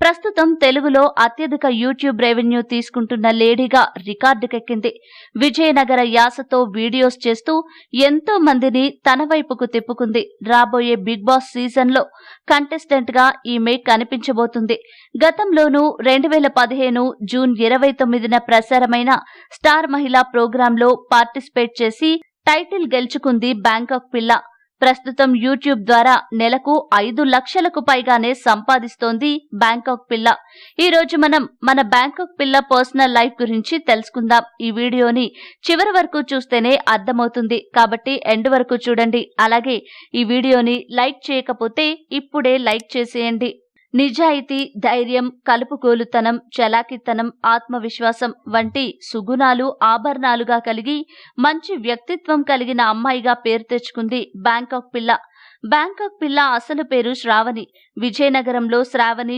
ప్రస్తుతం తెలుగులో అత్యధిక యూట్యూబ్ రెవెన్యూ తీసుకుంటున్న లేడీగా రికార్డుకెక్కింది. విజయనగర యాసతో వీడియోస్ చేస్తూ ఎంతో మందిని తన వైపుకు తిప్పుకుంది. రాబోయే బిగ్ బాస్ సీజన్లో కంటెస్టెంట్ గా ఈమె కనిపించబోతుంది. గతంలోనూ 2015 జూన్ 29న ప్రసారమైన స్టార్ మహిళా ప్రోగ్రాంలో పార్టిసిపేట్ చేసి టైటిల్ గెలుచుకుంది బ్యాంకాక్ పిల్ల. ప్రస్తుతం యూట్యూబ్ ద్వారా నెలకు 5 లక్షలకు పైగానే సంపాదిస్తోంది బ్యాంకాక్ పిల్ల. ఈ రోజు మనం మన బ్యాంకాక్ పిల్ల పర్సనల్ లైఫ్ గురించి తెలుసుకుందాం. ఈ వీడియోని చివరి వరకు చూస్తేనే అర్థమవుతుంది కాబట్టి ఎండ్ వరకు చూడండి. అలాగే ఈ వీడియోని లైక్ చేయకపోతే ఇప్పుడే లైక్ చేసేయండి. నిజాయితీ, ధైర్యం, కలుపుగోలుతనం, చలాకితనం, ఆత్మవిశ్వాసం వంటి సుగుణాలు ఆభరణాలుగా కలిగి మంచి వ్యక్తిత్వం కలిగిన అమ్మాయిగా పేరు తెచ్చుకుంది బ్యాంకాక్ పిల్ల. బ్యాంకాక్ పిల్ల అసలు పేరు శ్రావణి. విజయనగరంలో శ్రావణి